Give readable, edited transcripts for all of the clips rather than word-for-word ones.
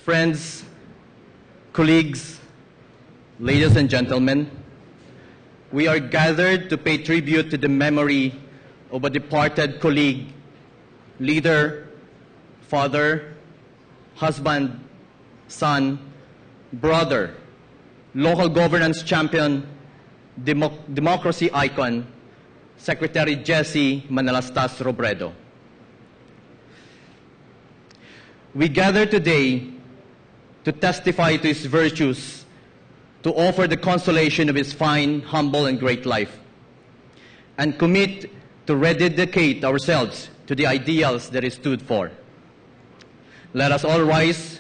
Friends, colleagues, ladies and gentlemen, we are gathered to pay tribute to the memory of a departed colleague, leader, father, husband, son, brother, local governance champion, democracy icon, Secretary Jesse Manalastas Robredo. We gather today to testify to his virtues, to offer the consolation of his fine, humble, and great life, and commit to rededicate ourselves to the ideals that he stood for. Let us all rise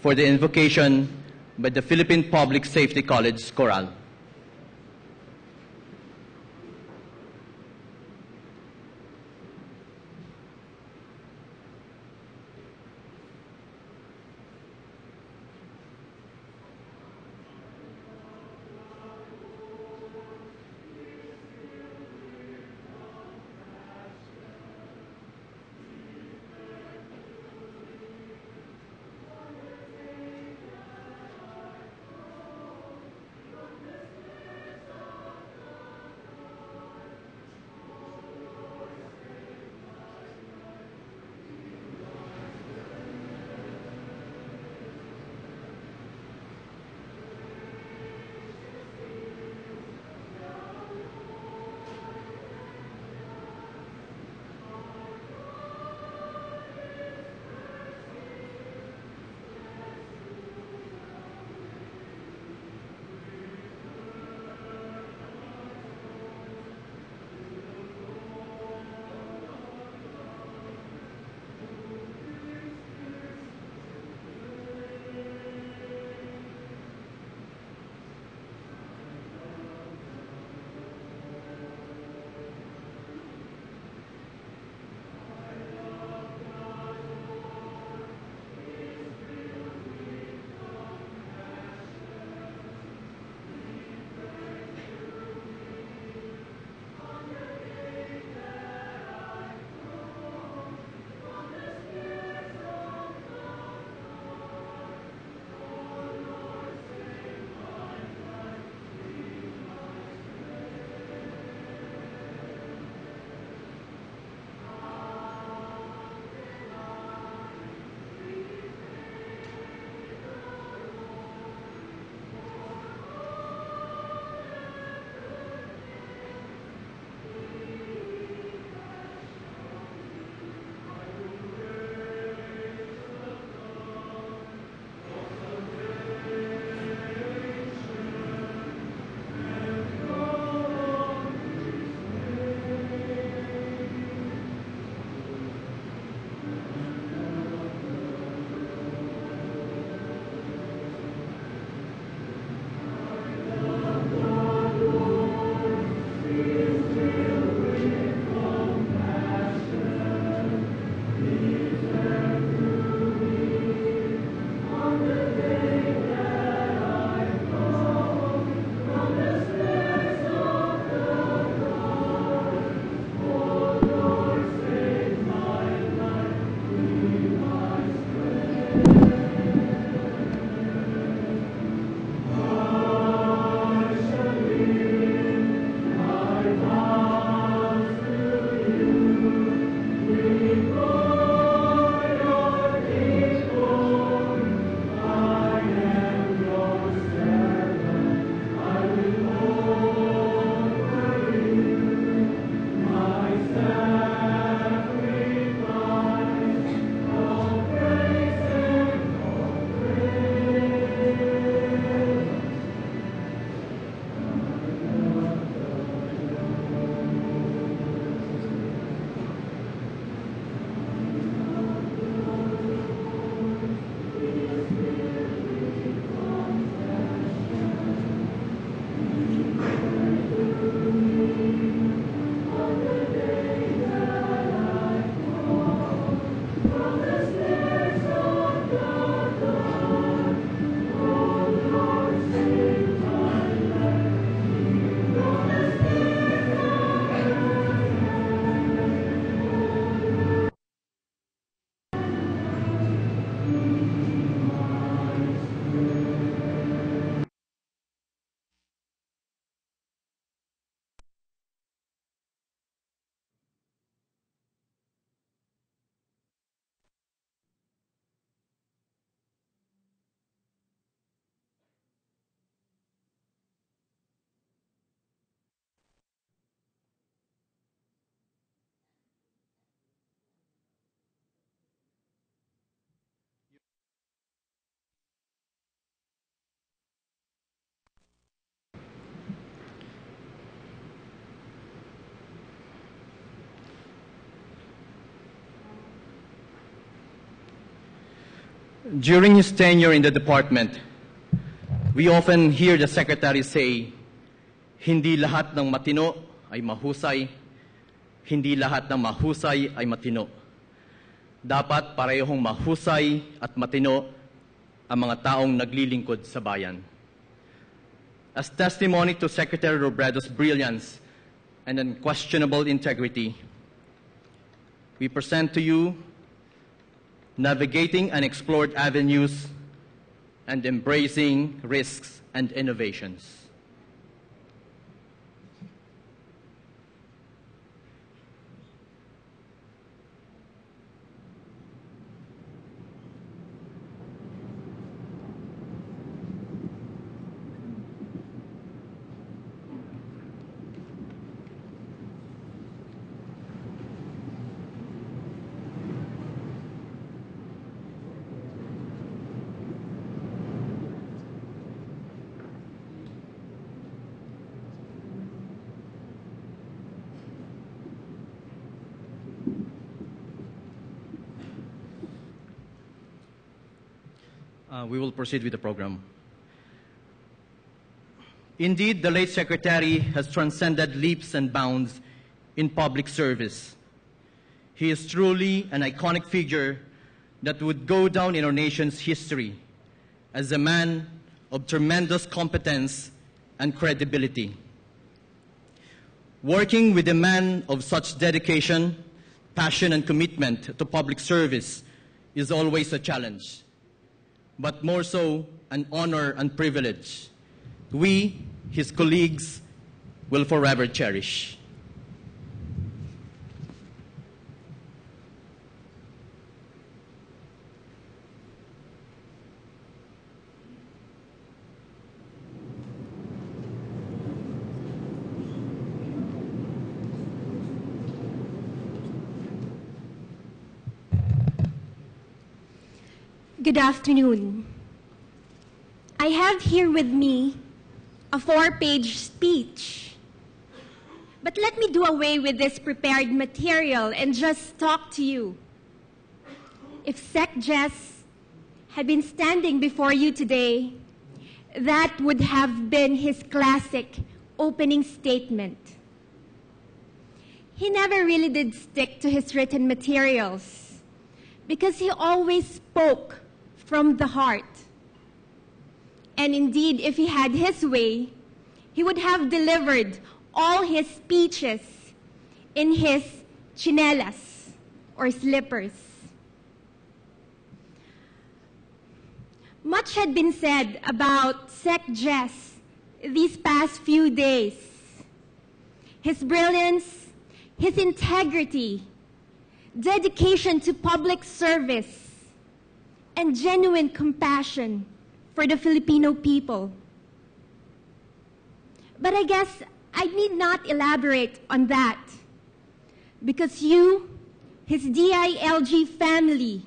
for the invocation by the Philippine Public Safety College Chorale. During his tenure in the department, we often hear the Secretary say, hindi lahat ng matino ay mahusay, hindi lahat ng mahusay ay matino. Dapat parehong mahusay at matino ang mga taong naglilingkod sa bayan. As testimony to Secretary Robredo's brilliance and unquestionable integrity, we present to you Navigating Unexplored Avenues and Embracing Risks and Innovations. We will proceed with the program. Indeed, the late Secretary has transcended leaps and bounds in public service. He is truly an iconic figure that would go down in our nation's history as a man of tremendous competence and credibility. Working with a man of such dedication, passion, and commitment to public service is always a challenge, but more so an honor and privilege we, his colleagues, will forever cherish. Good afternoon. I have here with me a 4-page speech. But let me do away with this prepared material and just talk to you. If Sec Jess had been standing before you today, that would have been his classic opening statement. He never really did stick to his written materials because he always spoke from the heart. And indeed, if he had his way, he would have delivered all his speeches in his chinelas or slippers. Much had been said about Sec Jess these past few days. His brilliance, his integrity, dedication to public service, and genuine compassion for the Filipino people. But I guess I need not elaborate on that because you, his DILG family,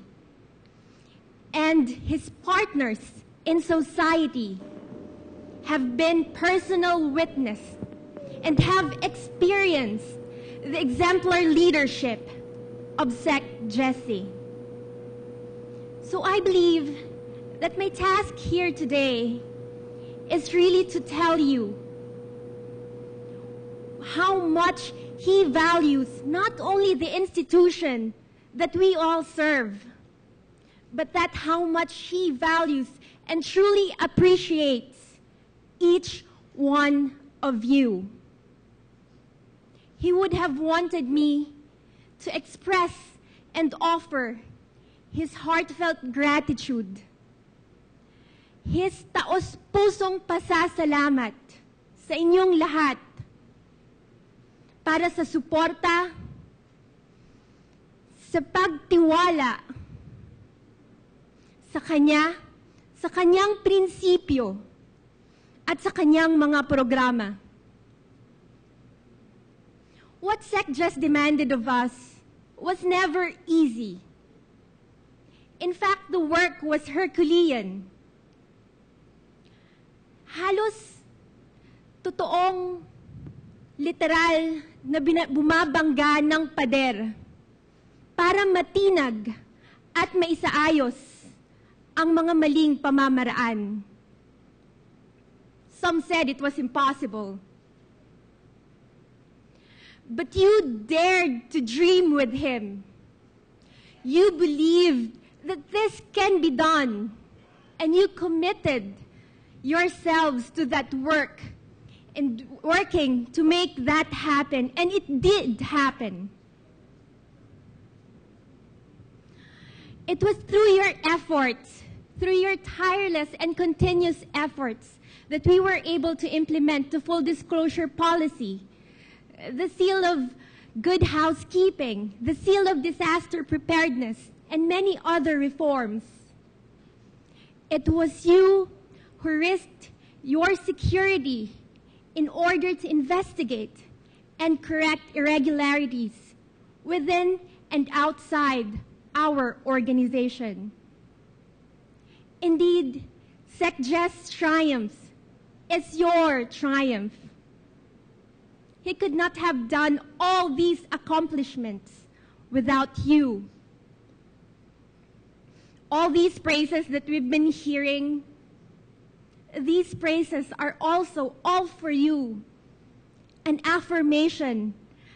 and his partners in society have been personal witness and have experienced the exemplary leadership of Sec Jessie. So I believe that my task here today is really to tell you how much he values not only the institution that we all serve, but that how much he values and truly appreciates each one of you. He would have wanted me to express and offer his heartfelt gratitude, his taos-pusong pasasalamat sa inyong lahat para sa suporta, sa pagtiwala sa kanya, sa kanyang prinsipyo, at sa kanyang mga programa. What Sec Jess demanded of us was never easy. In fact, the work was Herculean. Halos totoong literal na bumabangga ng pader para matinag at maisaayos ang mga maling pamamaraan. Some said it was impossible. But you dared to dream with him. You believed that this can be done, and you committed yourselves to that work and working to make that happen, and it did happen. It was through your efforts, through your tireless and continuous efforts, that we were able to implement the full disclosure policy, the seal of good housekeeping, the seal of disaster preparedness, and many other reforms. It was you who risked your security in order to investigate and correct irregularities within and outside our organization. Indeed, SecGES's triumph is your triumph. He could not have done all these accomplishments without you. All these praises that we've been hearing, these praises are also all for you. An affirmation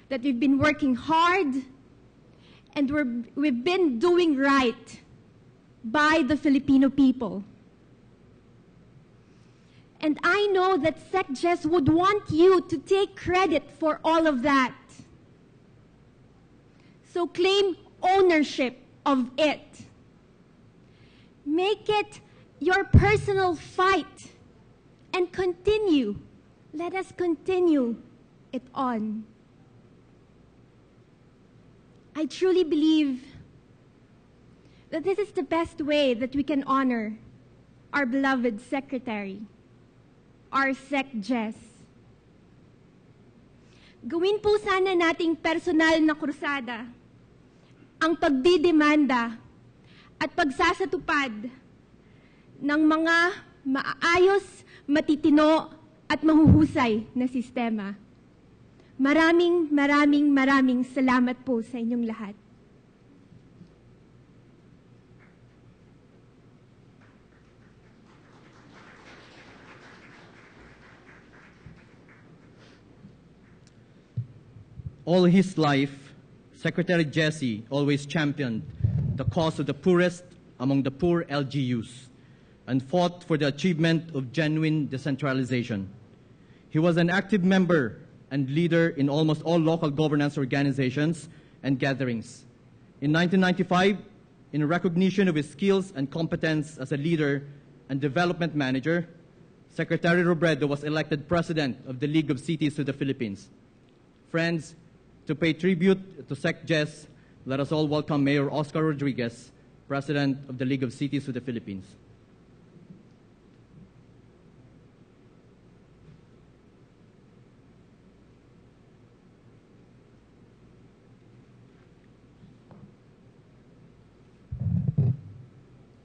that we've been working hard and we've been doing right by the Filipino people. And I know that SecGES would want you to take credit for all of that. So claim ownership of it. Make it your personal fight and continue. Let us continue it on. I truly believe that this is the best way that we can honor our beloved secretary, our SecGES. Gawin po sana nating personal na krusada ang pagdidemanda at pagsasatupad ng mga maayos, matitino at mahuhusay na sistema. Maraming salamat po sa inyong lahat. All his life, Secretary Jesse always championed the cause of the poorest among the poor LGUs and fought for the achievement of genuine decentralization. He was an active member and leader in almost all local governance organizations and gatherings. In 1995, in recognition of his skills and competence as a leader and development manager, Secretary Robredo was elected President of the League of Cities of the Philippines. Friends, to pay tribute to SecGES, let us all welcome Mayor Oscar Rodriguez, President of the League of Cities of the Philippines.